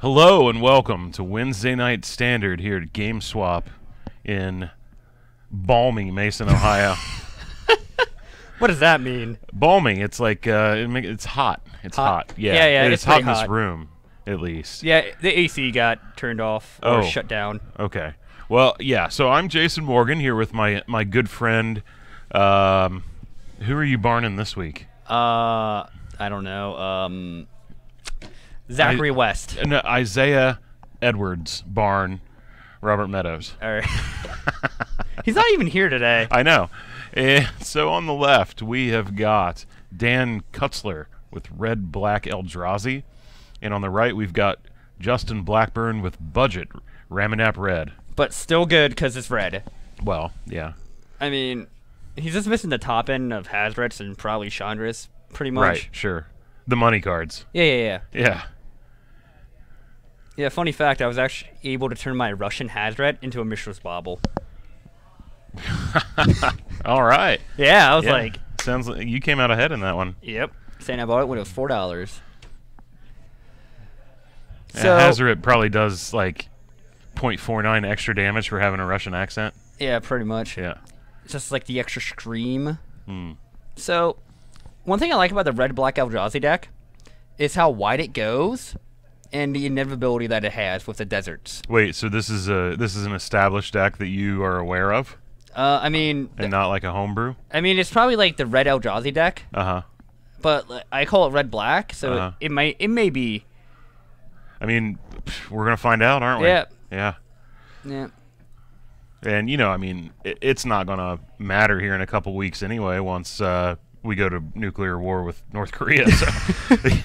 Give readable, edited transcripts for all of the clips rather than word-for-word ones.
Hello and welcome to Wednesday Night Standard here at GameSwap in balmy Mason, Ohio. What does that mean? Balmy, it's like it's hot. It's hot. Yeah, Yeah, it's hot in pretty this hot. room, at least. Yeah, the AC got turned off or shut down. Okay. Well, yeah. So I'm Jason Morgan here with my good friend. Who are you barning this week? I don't know. Zachary West. No, Isaiah Edwards barn Robert Meadows. All right. He's not even here today. I know. And so on the left, we have got Dan Kutzler with Red Black Eldrazi. And on the right, we've got Justin Blackburn with Budget Ramunap Red. But still good because it's red. Well, yeah. I mean, he's just missing the top end of Hazrets and probably Chandra's, pretty much. Right, sure. The money cards. Yeah. Yeah. Funny fact, I was actually able to turn my Russian Hazret into a Mishra's Bauble. All right. Yeah, I was like... Sounds like you came out ahead in that one. Yep. Saying I bought it when it was $4. So So... Hazret probably does like 0.49 extra damage for having a Russian accent. Yeah, pretty much. Yeah. It's just like the extra scream. Hmm. So, one thing I like about the Red-Black Eldrazi deck is how wide it goes and the inevitability that it has with the deserts. Wait, so this is an established deck that you are aware of, I mean... and not like a homebrew? I mean, it's probably like the Red Eldrazi deck, but I call it Red-Black, so it may be... I mean, we're going to find out, aren't we? Yeah. Yeah. And, you know, I mean, it's not going to matter here in a couple weeks anyway once we go to nuclear war with North Korea. So,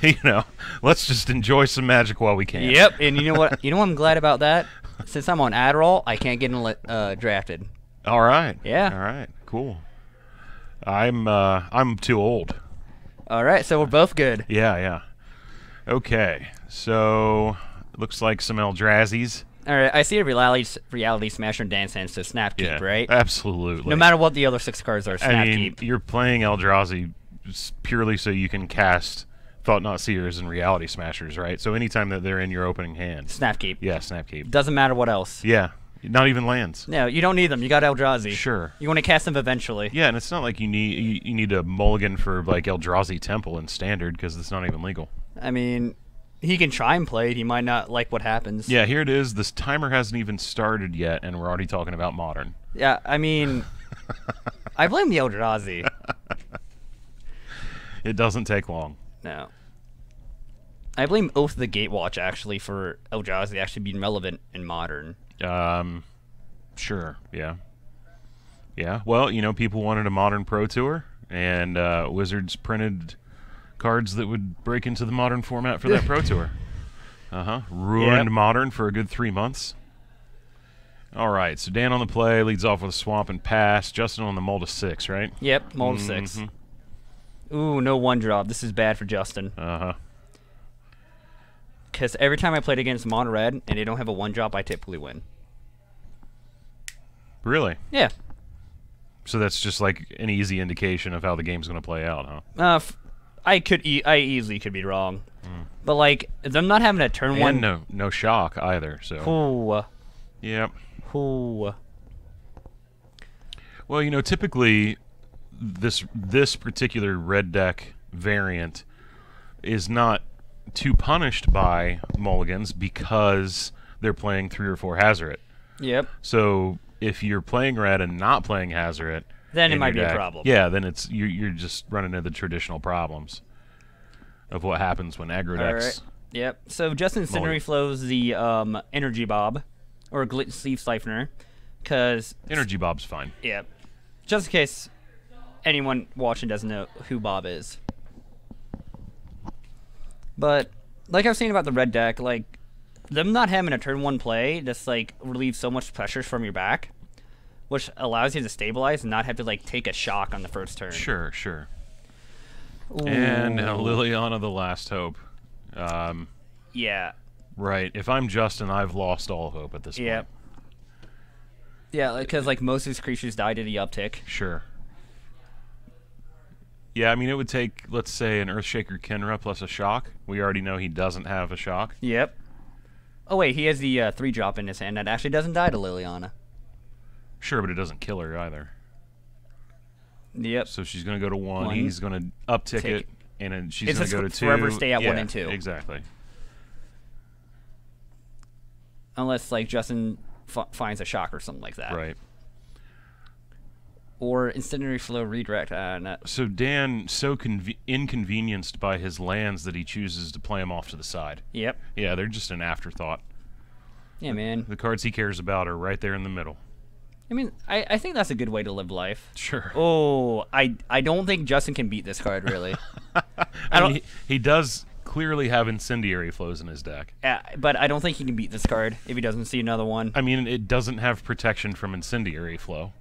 you know, let's just enjoy some Magic while we can. Yep, and you know what? You know what I'm glad about that? Since I'm on Adderall, I can't get drafted. All right. Yeah. All right. Cool. I'm too old. All right, so we're both good. Yeah. Okay. So, looks like some Eldrazi's. All right, I see a reality smasher and dance hand, so snap keep, Yeah, right? absolutely. No matter what the other 6 cards are, snap I mean, keep. you're playing Eldrazi purely so you can cast Thought Not Seers and Reality Smashers, right? So anytime that they're in your opening hand. Snap keep. Yeah, snap keep. Doesn't matter what else. Yeah, not even lands. No, you don't need them. You got Eldrazi. Sure. You want to cast them eventually. Yeah, and it's not like you need a mulligan for like Eldrazi Temple in Standard because it's not even legal. I mean, he can try and play it. He might not like what happens. Yeah, here it is. This timer hasn't even started yet, and we're already talking about Modern. Yeah, I mean, I blame the Eldrazi. It doesn't take long. No. I blame Oath of the Gatewatch, actually, for Eldrazi actually being relevant in Modern. Sure, yeah. Yeah, well, you know, people wanted a Modern Pro Tour, and Wizards printed cards that would break into the Modern format for that Pro Tour. Ruined Modern for a good 3 months. All right, so Dan on the play leads off with a swamp and pass. Justin on the mull to 6, right? Yep, mull to 6. Ooh, no 1-drop. This is bad for Justin. Because every time I played against Mono Red and they don't have a 1-drop, I typically win. Really? Yeah. So that's just like an easy indication of how the game's going to play out, huh? I easily could be wrong. But, like, them not having a turn and 1... no shock either, so... Ooh. Yep. Ooh. Well, you know, typically this particular red deck variant is not too punished by mulligans because they're playing 3 or 4 Hazoret. Yep. So if you're playing red and not playing Hazoret, then it might be a problem. Yeah, then it's you're just running into the traditional problems of what happens when aggro decks. All right. Yep. So Justin Incinerary flows the Energy Bob or Sleeve Siphoner because Energy Bob's fine. Yeah. Just in case anyone watching doesn't know who Bob is. But like I was saying about the red deck, like them not having a turn 1 play just like relieves so much pressure from your back, which allows you to stabilize and not have to like take a shock on the first turn. Sure. Ooh. And Liliana the Last Hope. Yeah. Right. If I'm Justin, I've lost all hope at this point. Yeah, because like most of his creatures die to the uptick. Sure. Yeah, I mean, it would take, let's say, an Earthshaker Kenra plus a shock. We already know he doesn't have a shock. Yep. Oh wait, he has the 3-drop in his hand that actually doesn't die to Liliana. Sure, but it doesn't kill her either. Yep. So she's going to go to 1. He's going to uptick it, and then she's going to go to 2. Forever stay at 1 and 2. Exactly. Unless like Justin finds a shock or something like that. Right. Or Incendiary Flow redirect. So Dan so inconvenienced by his lands that he chooses to play them off to the side. Yep. Yeah, they're just an afterthought. Yeah, man. The cards he cares about are right there in the middle. I mean, I think that's a good way to live life. Sure. Oh, I don't think Justin can beat this card, really. I mean, he does clearly have Incendiary Flows in his deck. But I don't think he can beat this card if he doesn't see another one. I mean, it doesn't have protection from Incendiary Flow.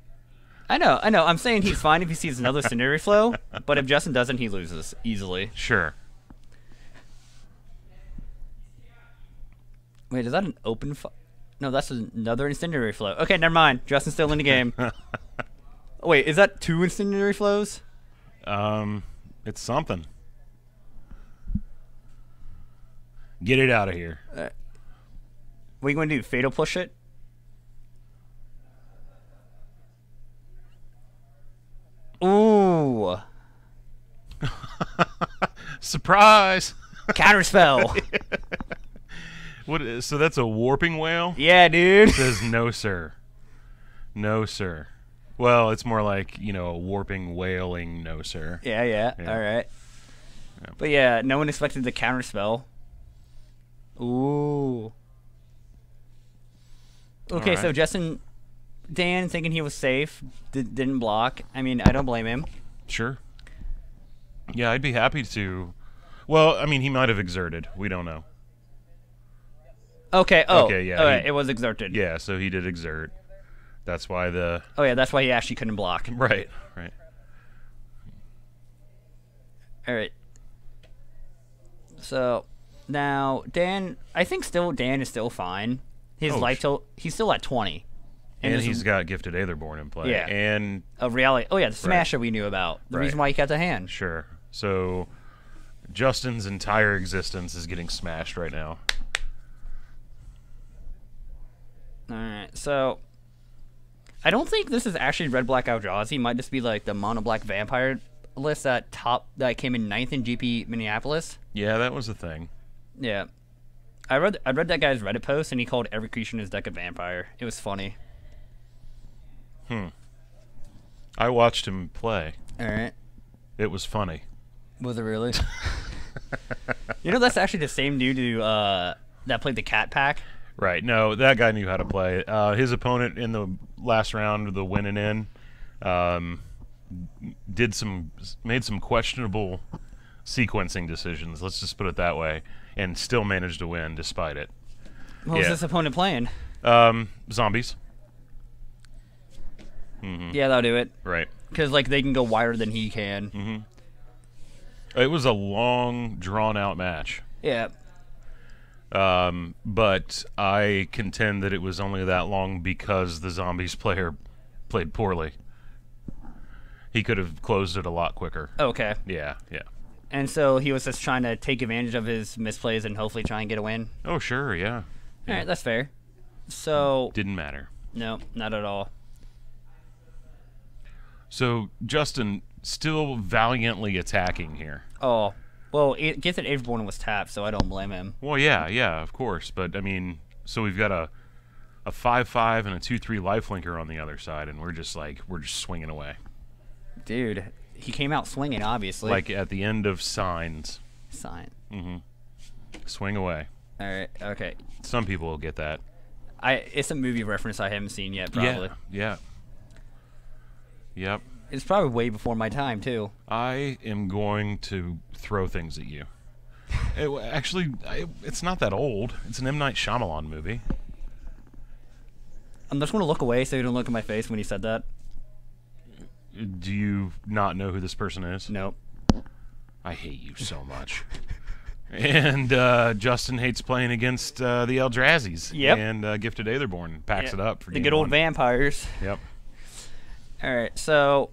I know. I'm saying he's fine if he sees another Incendiary Flow, but if Justin doesn't, he loses easily. Sure. Wait, is that an open... No, that's another Incendiary Flow. Okay, never mind. Justin's still in the game. Wait, is that 2 Incendiary Flows? It's something. Get it out of here. What are you going to do? Fatal push it? Ooh. Surprise! Counterspell. What? So that's a warping whale? Yeah, dude. It says no, sir. No, sir. Well, it's more like, a warping, wailing no, sir. Yeah. All right. Yeah. But yeah, no one expected the counterspell. Ooh. Okay, right. So Dan thinking he was safe, didn't block. I mean, I don't blame him. Sure. Yeah, I'd be happy to. Well, I mean, he might have exerted. We don't know. Okay. Oh. Okay. Yeah. Okay, it was exerted. Yeah. So he did exert. That's why the. Oh yeah, that's why he actually couldn't block. Right. Right. All right. So now I think Dan is still fine. His life total, he's still at 20. And he's got Gifted Aetherborn in play. Yeah. And a reality. Oh yeah, the Smasher we knew about. The reason why he got the hand. Sure. So Justin's entire existence is getting smashed right now. All right. So I don't think this is actually Red Black Eldrazi. It might just be like the Mono Black Vampire list that came in 9th in GP Minneapolis. Yeah, that was a thing. Yeah. I read that guy's Reddit post and he called every creature in his deck a vampire. It was funny. I watched him play. All right. It was funny. Was it really? That's actually the same dude who that played the Cat Pack. Right. No, that guy knew how to play. His opponent in the last round, the winning in, made some questionable sequencing decisions. Let's just put it that way, and still managed to win despite it. What was this opponent playing? Zombies. Yeah, that'll do it. Right. Because they can go wider than he can. It was a long, drawn-out match. Yeah. But I contend that it was only that long because the Zombies player played poorly. He could have closed it a lot quicker. Okay. Yeah. And so he was just trying to take advantage of his misplays and hopefully try and get a win? Oh, sure, yeah. All right, that's fair. So... Didn't matter. No, not at all. So, Justin, still valiantly attacking here. Oh, well, Gifted Aetherborn was tapped, so I don't blame him. Well, yeah, of course. But, I mean, so we've got a 5/5 and a 2/3 lifelinker on the other side, and we're just swinging away. Dude, he came out swinging, obviously. Like at the end of Signs. Sign. Swing away. All right, okay. Some people will get that. It's a movie reference I haven't seen yet, probably. Yeah. Yep. It's probably way before my time, too. I am going to throw things at you. It's not that old. It's an M. Night Shyamalan movie. I'm just going to look away so you don't look at my face when you said that. Do you not know who this person is? Nope. I hate you so much. And Justin hates playing against the Eldrazi's. Yep. And Gifted Aetherborn packs it up for the good old vampires. Yep. All right, so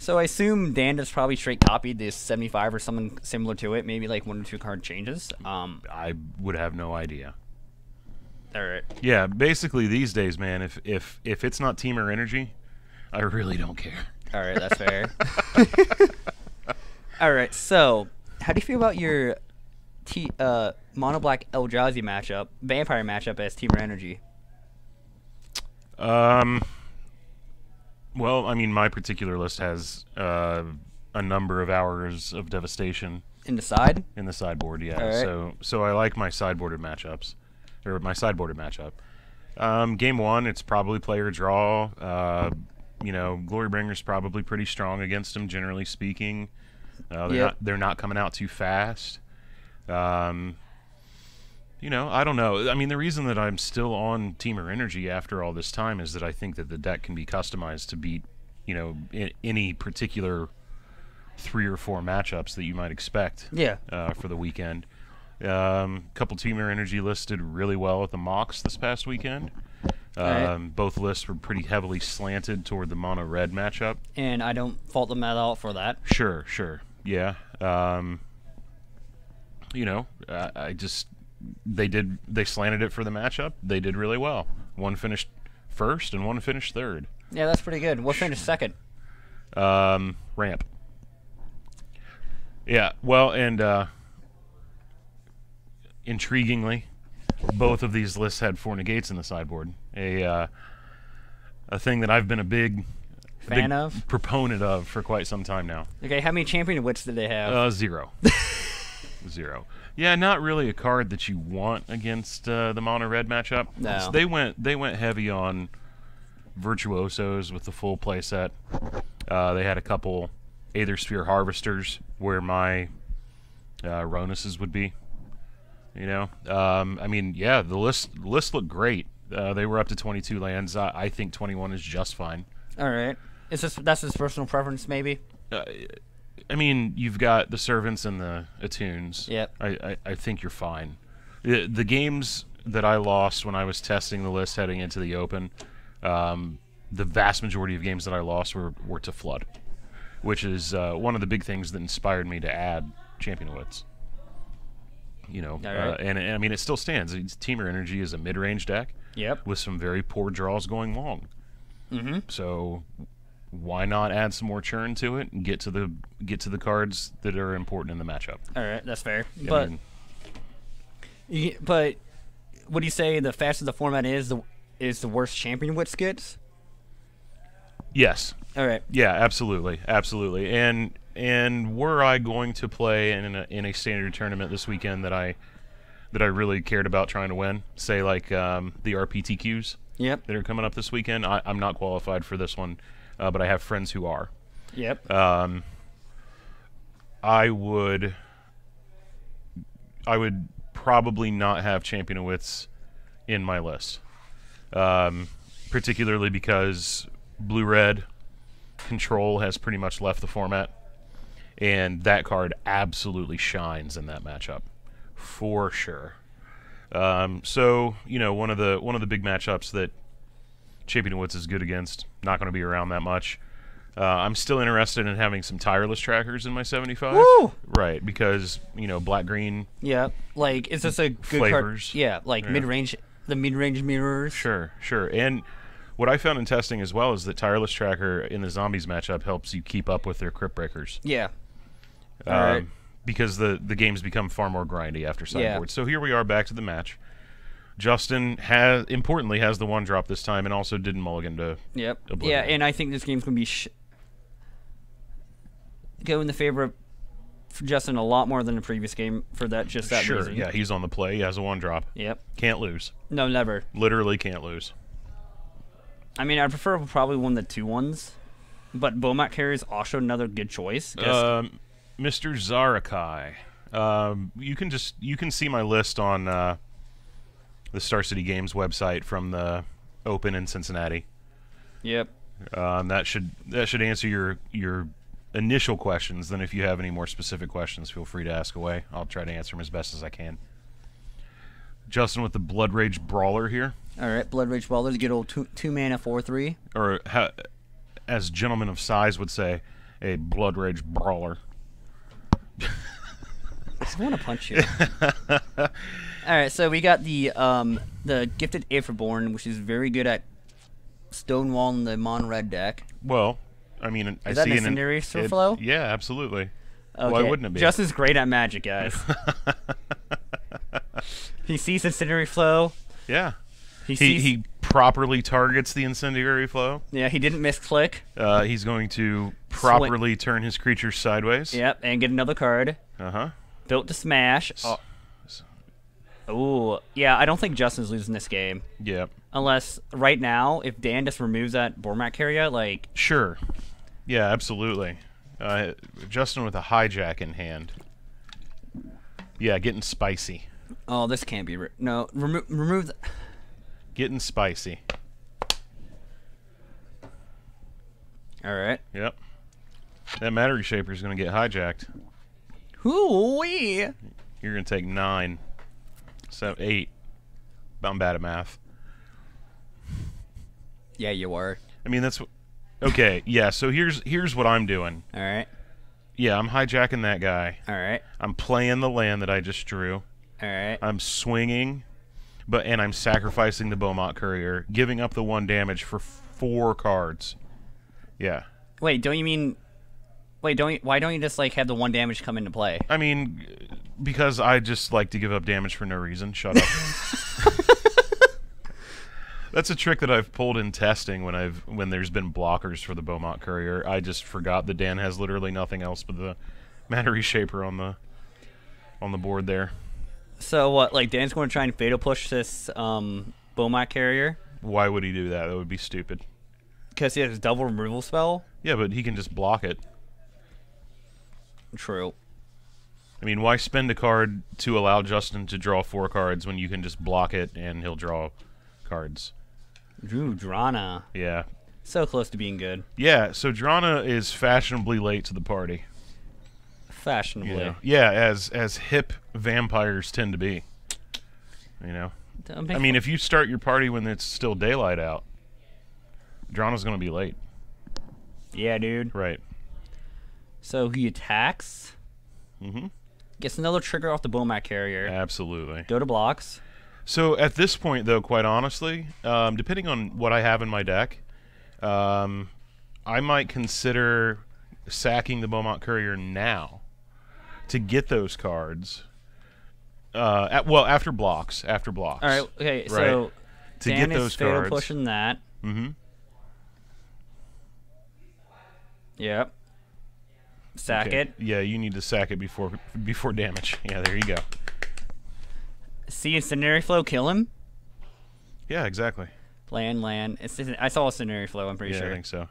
So I assume Dan just probably straight copied this 75 or something similar to it, maybe like 1 or 2 card changes. I would have no idea. All right. Yeah, basically these days, man, if it's not Teamer Energy, I really don't care. All right, that's fair. All right, so how do you feel about your Mono Black Eldrazi matchup, Vampire matchup as Teamer Energy? Well, I mean, my particular list has a number of hours of devastation In the side? in the sideboard. Yeah, All right. so I like my sideboarded matchups, or my sideboarded matchup. Game 1, it's probably player draw. You know, Glorybringer's probably pretty strong against him, generally speaking. They're not coming out too fast. You know, I don't know. I mean, the reason that I'm still on Teamer Energy after all this time is that I think that the deck can be customized to beat, you know, any particular 3 or 4 matchups that you might expect. Yeah. For the weekend. Couple Teamer Energy lists did really well at the mocks this past weekend. Right. Both lists were pretty heavily slanted toward the mono red matchup. And I don't fault them at all for that. Sure. Yeah. You know, they slanted it for the matchup. They did really well. One finished first and one finished third. Yeah, that's pretty good. What finished second? Ramp. Yeah, well, and intriguingly, both of these lists had 4 negates in the sideboard. A thing that I've been a big proponent of for quite some time now. Okay, how many champion wits did they have? 0. 0. Yeah, not really a card that you want against the mono red matchup. No. So they went heavy on virtuosos with the full play set. They had a couple Aether Sphere Harvesters where my Ronuses would be. You know, I mean, yeah, the list looked great. They were up to 22 lands. I think 21 is just fine. All right. That's his personal preference, maybe? I mean, you've got the Servants and the Attunes. Yep. I think you're fine. The games that I lost when I was testing the list heading into the Open, the vast majority of games that I lost were to Flood, which is one of the big things that inspired me to add Champion of Wits. You know, right. And I mean, it still stands. Teamer Energy is a mid-range deck. Yep. With some very poor draws going long. Mm-hmm. So why not add some more churn to it and get to the cards that are important in the matchup? All right, that's fair. But would you say the faster the format is the worse Champion Wits gets? Yes. All right. Yeah, absolutely. And were I going to play in a standard tournament this weekend that I really cared about trying to win, say like the RPTQs Yep. that are coming up this weekend, I'm not qualified for this one, but I have friends who are. Yep. I would probably not have Champion of Wits in my list, particularly because Blue-Red Control has pretty much left the format, and that card absolutely shines in that matchup, for sure. So you know, one of the big matchups that Champion of Wits is good against, not going to be around that much. I'm still interested in having some tireless trackers in my 75. Woo! Right, because you know, black green. Yeah, like is this a good flavors. card? Yeah, like Yeah. the mid-range mirrors. Sure. And what I found in testing as well is that tireless tracker in the zombies matchup helps you keep up with their crypt breakers. Yeah. All right. Because the games become far more grindy after sideboard. So here we are back to the match. Justin has the 1-drop this time and also didn't mulligan to Yep. Oblivion. Yeah, and I think this game's gonna be go in the favor of Justin a lot more than the previous game for that Sure, reason. yeah, he's on the play. He has a 1-drop. Yep. Can't lose. No, never. Literally can't lose. I mean, I prefer probably one of the 2-1s, but Bomat carry is also another good choice. Mr. Zarakai. You can see my list on the Star City Games website from the Open in Cincinnati. Yep. That should answer your initial questions. Then if you have any more specific questions, feel free to ask away. I'll try to answer them as best as I can. Justin with the Blood Rage Brawler here. All right, Blood Rage Brawler, good old 2 mana 4/3. Or as Gentlemen of Size would say, a Blood Rage brawler. I want to punch you. All right, so we got the Gifted Aetherborn, which is very good at stonewalling the Mon-Red deck. Well, I mean, I Is that see an Incendiary Flow? Yeah, absolutely. Okay. Why wouldn't it be? Justin's great at Magic, guys. He sees Incendiary Flow. Yeah. He He properly targets the Incendiary Flow. Yeah, he didn't misclick. He's going to properly turn his creatures sideways. Yep, and get another card. Uh-huh. Built to smash. Ooh, yeah, I don't think Justin's losing this game. Yep. Unless, right now, if Dan just removes that Bormak carrier, like... Sure. Yeah, absolutely. Justin with a hijack in hand. Yeah, getting spicy. Oh, this can't be... No, remove... Getting spicy. Alright. Yep. That Matter Shaper is going to get hijacked. Hoo-wee! You're going to take 9. So 8. I'm bad at math. Yeah, you were. I mean, that's... Okay, yeah, so here's what I'm doing. Alright. Yeah, I'm hijacking that guy. Alright. I'm playing the land that I just drew. Alright. I'm swinging, and I'm sacrificing the Beaumont Courier, giving up the 1 damage for 4 cards. Yeah. Wait, don't you mean... Wait, why don't you just, like, have the 1 damage come into play? I mean, because I just like to give up damage for no reason. Shut up. That's a trick that I've pulled in testing when there's been blockers for the Beaumont Courier. I just forgot that Dan has literally nothing else but the Matter Reshaper on the board there. So what, like Dan's going to try and Fatal Push this Beaumont Carrier? Why would he do that? That would be stupid. Because he has a double removal spell? Yeah, but he can just block it. True. I mean, why spend a card to allow Justin to draw 4 cards when you can just block it and he'll draw cards? Ooh, Drana. Yeah. So close to being good. Yeah, so Drana is fashionably late to the party. Fashionably. Yeah, as hip vampires tend to be. You know? I mean, if you start your party when it's still daylight out, Drana's going to be late. Yeah, dude. Right. So he attacks. Mm-hmm. Gets another trigger off the Beaumont Carrier. Absolutely. Go to blocks. So at this point, though, quite honestly, depending on what I have in my deck, I might consider sacking the Beaumont Courier now to get those cards. After blocks. After blocks. All right. Okay. Right. So to Dan get those is fatal cards. pushing that. Mm-hmm. Yep. Sack it. Yeah, you need to sack it before damage. Yeah, there you go. See Incendiary Flow kill him? Yeah, exactly. Land. I saw a Incendiary Flow, I'm pretty sure. Yeah, I think so.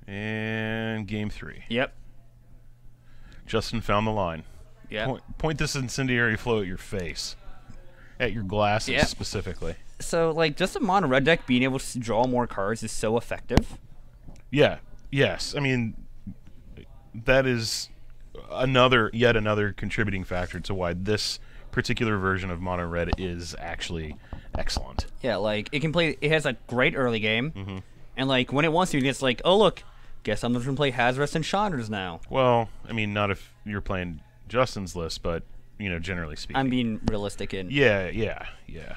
And game 3. Yep. Justin found the line. Yep. Point this Incendiary Flow at your face. At your glasses, specifically. So, like, just a mono red deck being able to draw more cards is so effective. Yeah. Yes. I mean, that is yet another contributing factor to why this particular version of Mono Red is actually excellent. Yeah, like, it has a great early game, Mm-hmm. and, like, when it wants to, it's like, oh, look, guess I'm just going to play Hazardous and Chandras now. Well, I mean, not if you're playing Justin's list, but, you know, generally speaking. I'm being realistic in... Yeah.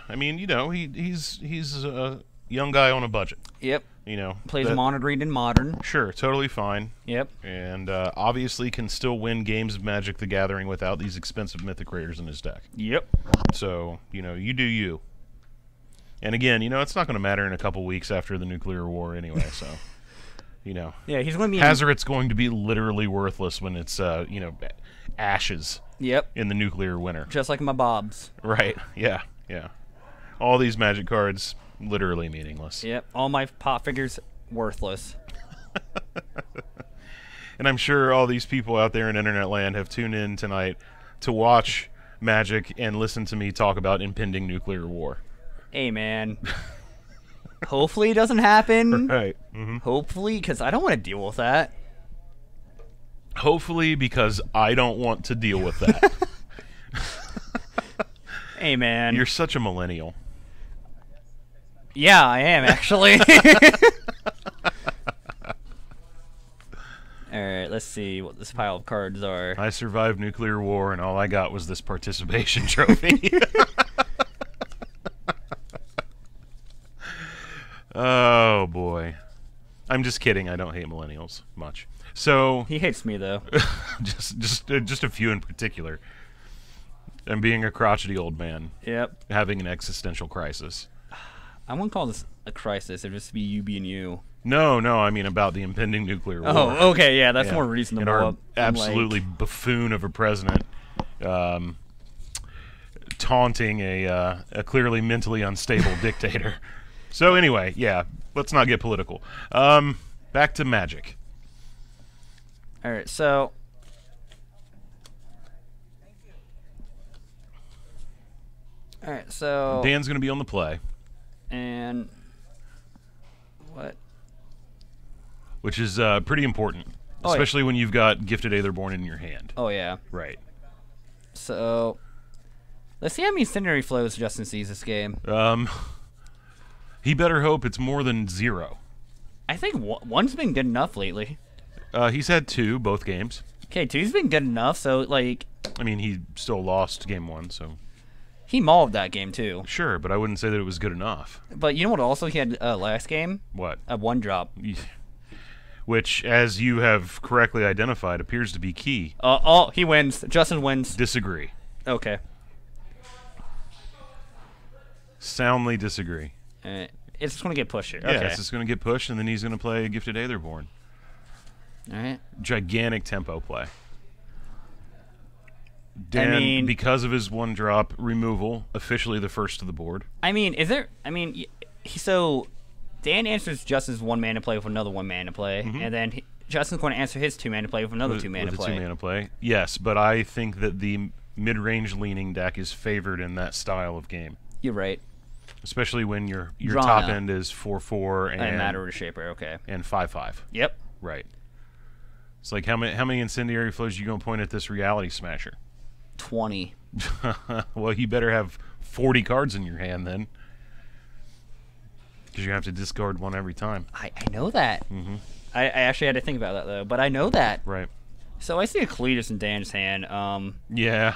I mean, you know, he's a young guy on a budget. Yep. You know. Plays Mono Green in Modern. Sure, totally fine. Yep. And obviously can still win games of Magic the Gathering without these expensive Mythic Raiders in his deck. Yep. So, you know, you do you. And again, you know, it's not going to matter in a couple weeks after the nuclear war anyway, so, you know. Yeah, he's going to be... Hazoret's going to be literally worthless when it's, you know, ashes. Yep. In the nuclear winter. Just like my Bobs. Right, yeah. All these Magic cards, literally meaningless. Yep, all my pop figures, worthless. And I'm sure all these people out there in internet land have tuned in tonight to watch Magic and listen to me talk about impending nuclear war. Hey, man. Hopefully it doesn't happen. Right. Mm-hmm. Hopefully, because I don't want to deal with that. Hopefully, because I don't want to deal with that. Hey, man. You're such a millennial. Yeah, I am, actually. see what this pile of cards are. I survived nuclear war, and all I got was this participation trophy. Oh, boy. I'm just kidding. I don't hate millennials much. So He hates me, though. just a few in particular. I'm being a crotchety old man. Yep. Having an existential crisis. I wouldn't call this a crisis. It'd just be you being you. No, I mean about the impending nuclear war. Oh, okay, yeah, that's Yeah. more reasonable. And our I'm absolutely buffoon of a president taunting a clearly mentally unstable dictator. So anyway, yeah, let's not get political. Back to Magic. All right, so Dan's going to be on the play. And what? Which is pretty important, Oh, yeah. especially when you've got Gifted Aetherborn in your hand. Oh yeah. Right. So let's see how many Incendiary Flows Justin sees this game. He better hope it's more than 0. I think one's been good enough lately. He's had 2, both games. Okay, two's been good enough. So like, I mean, he still lost game 1, so he mauled that game too. sure, but I wouldn't say that it was good enough. But you know what? Also, he had last game What? a 1-drop. Which, as you have correctly identified, appears to be key. Oh, he wins. Justin wins. Disagree. Okay. Soundly disagree. It's just gonna get pushed here. Yeah, Okay. it's just going to get pushed, and then he's going to play Gifted Aetherborn. All right. Gigantic tempo play. Dan, mean- because of his 1-drop removal, officially the first to the board. I mean, is there? I mean, so Dan answers Justin's 1-mana play with another 1-mana play, and then Justin's going to answer his 2-mana play with another 2-mana with play. a 2-mana play. Yes, but I think that the mid-range leaning deck is favored in that style of game. You're right. Especially when your Drawn top up. end is 4/4 And Matter of Shaper. Okay. and 5/5. Yep. Right. It's like how many Incendiary Flows you gonna point at this Reality Smasher? 20. Well, you better have 40 cards in your hand then, because you have to discard one every time. I know that. I actually had to think about that though, but I know that. Right. So I see a Cletus in Dan's hand. Yeah.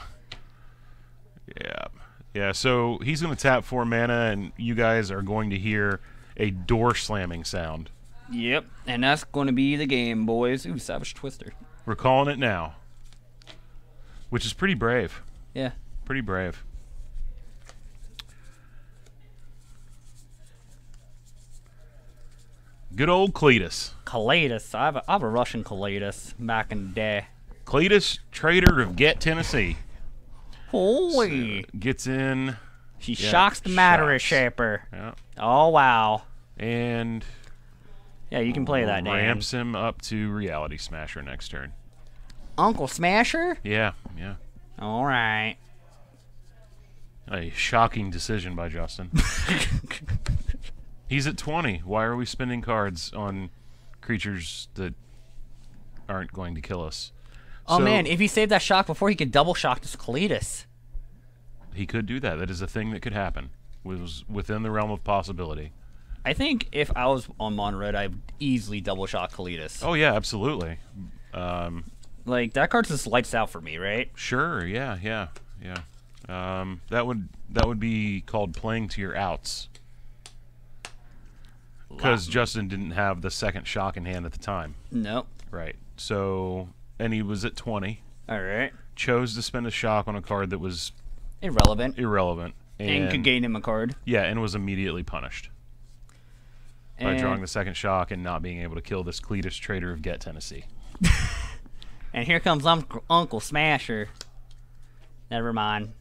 So he's gonna tap 4 mana, and you guys are going to hear a door slamming sound. Yep. And that's going to be the game, boys. Ooh, Savage Twister. We're calling it now, which is pretty brave. Yeah. Pretty brave. Good old Cletus. Cletus. I have a Russian Cletus back in the day. Cletus, trader of Get Tennessee. Holy. Gets in. She Yeah, shocks the Matter shocks. Shaper. Yeah. Oh, wow. And Yeah, you can play that, Dan. ramps him up to Reality Smasher next turn. Uncle Smasher? Yeah. All right. A shocking decision by Justin. He's at 20. Why are we spending cards on creatures that aren't going to kill us? Oh, So, man, if he saved that shock before, he could double shock this Cletus. he could do that. That is a thing that could happen. It was within the realm of possibility. I think if I was on Mono Red, I'd easily double shock Cletus. Oh yeah, absolutely. Like, that card just lights out for me, right? Sure. Yeah. That would be called playing to your outs. Because Justin didn't have the second shock in hand at the time. Nope. Right. So, and he was at 20. All right. Chose to spend a shock on a card that was Irrelevant. irrelevant. And could gain him a card. Yeah, and was immediately punished by drawing the second shock and not being able to kill this Cletus, trader of Get Tennessee. And here comes Uncle Smasher. Never mind.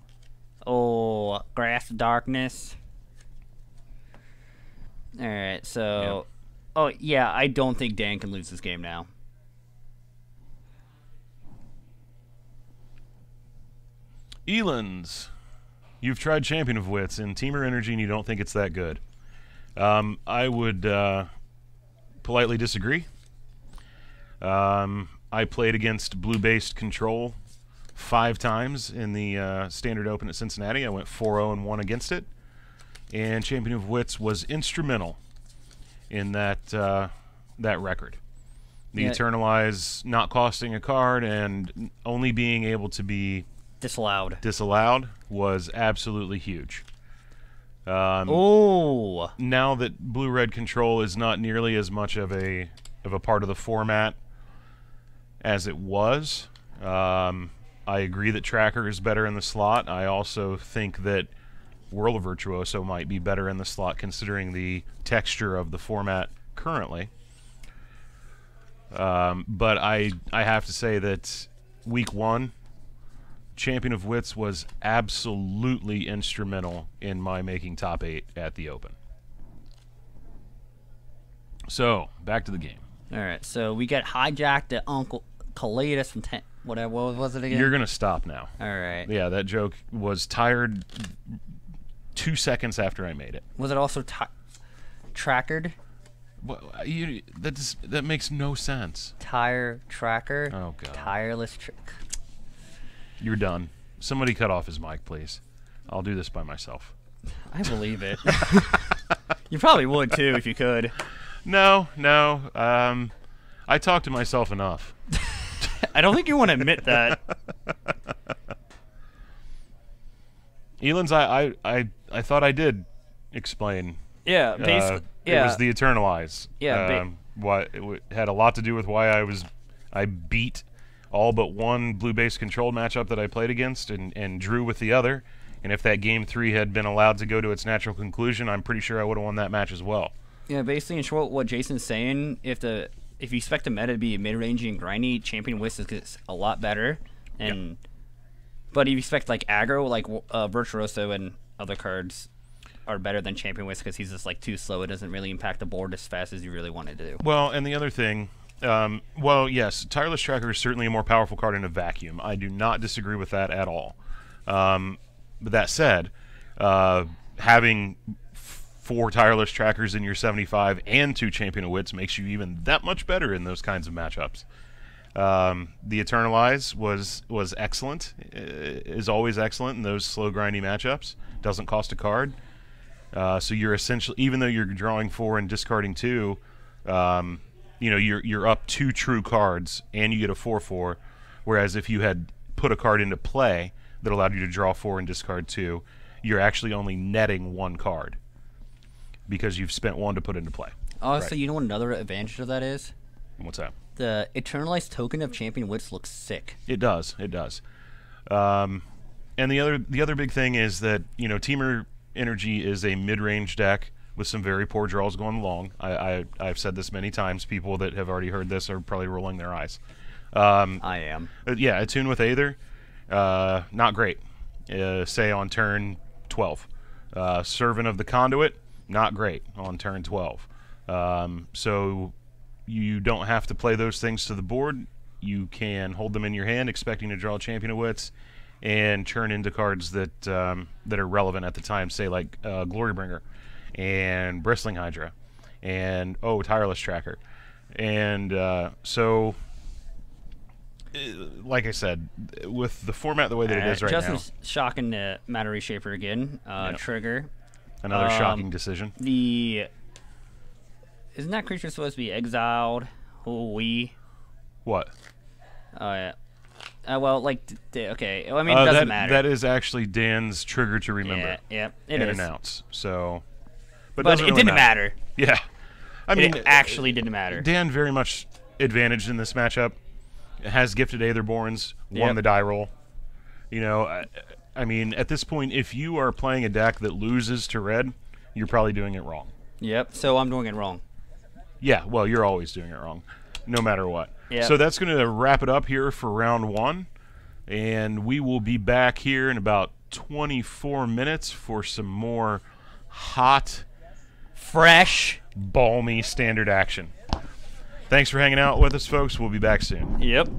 Oh, Grasp of Darkness. Alright, so... Oh, yeah, I don't think Dan can lose this game now. Elans, you've tried Champion of Wits in Teamer Energy and you don't think it's that good. I would politely disagree. I played against blue-based Control 5 times in the Standard Open at Cincinnati. I went 4-0-1 against it. And Champion of Wits was instrumental in that record. The Eternalize not costing a card and only being able to be disallowed was absolutely huge. Now that blue-red control is not nearly as much of a part of the format as it was, I agree that Tracker is better in the slot. I also think that World of Virtuoso might be better in the slot considering the texture of the format currently. But I have to say that week 1, Champion of Wits was absolutely instrumental in my making top 8 at the Open. So, back to the game. Alright, so we get hijacked at Uncle Calatus from whatever, what was it again? You're going to stop now. Alright. Yeah, that joke was tired 2 seconds after I made it. Was it also trackered? Well, that makes no sense. Tire tracker. Oh, God. Tireless You're done. Somebody cut off his mic, please. I'll do this by myself. I believe it. You probably would, too, if you could. No. I talk to myself enough. I don't think you want to admit that. Elans, I thought I did explain. Yeah, basically. It was the Eternalize. Yeah. It had a lot to do with why I beat all but one blue-based controlled matchup that I played against and drew with the other. And if that game 3 had been allowed to go to its natural conclusion, I'm pretty sure I would have won that match as well. Yeah, basically, in short, what Jason's saying, if you expect the meta to be mid-rangey and grindy, Champion Wits is a lot better. But if you expect like aggro, like Virtuoso and other cards are better than Champion Wits because he's just like too slow. It doesn't really impact the board as fast as you really want it to do. Well, and the other thing, yes, Tireless Tracker is certainly a more powerful card in a vacuum. I do not disagree with that at all. But that said, having 4 Tireless Trackers in your 75 and 2 Champion of Wits makes you even that much better in those kinds of matchups. The Eternalize was excellent, is always excellent in those slow grindy matchups. Doesn't cost a card. So you're essentially, even though you're drawing 4 and discarding 2, you're up 2 true cards and you get a 4/4. Whereas if you had put a card into play that allowed you to draw 4 and discard 2, you're actually only netting 1 card because you've spent 1 to put into play. Oh, so you know what another advantage of that is? What's that? The Eternalized token of Champion Wits looks sick. It does. And the other big thing is that Teamer Energy is a mid-range deck with some very poor draws going along. I've said this many times. People that have already heard this are probably rolling their eyes. I am. Yeah, Attune with Aether, not great. Say on turn 12. Servant of the Conduit, not great on turn 12. So you don't have to play those things to the board. You can hold them in your hand, expecting to draw a Champion of Wits, and churn into cards that are relevant at the time. Say like Glorybringer, and Bristling Hydra, and Tireless Tracker, and so. Like I said, with the format the way that it is right Justin's shocking the Matter Reshaper again. Trigger. Another shocking decision. Isn't that creature supposed to be exiled? What? Well, okay. Well, I mean, it doesn't matter. That is actually Dan's trigger to remember. Yeah, it is. Announce. So, but it didn't matter. Yeah. I mean, it actually didn't matter. Dan very much advantaged in this matchup. Has gifted Aetherborns, won the die roll. I mean, at this point, if you are playing a deck that loses to red, you're probably doing it wrong. Yep, so I'm doing it wrong. Yeah, well, you're always doing it wrong, no matter what. Yep. So that's going to wrap it up here for round 1, and we will be back here in about 24 minutes for some more hot, fresh, balmy standard action. Thanks for hanging out with us, folks. We'll be back soon. Yep.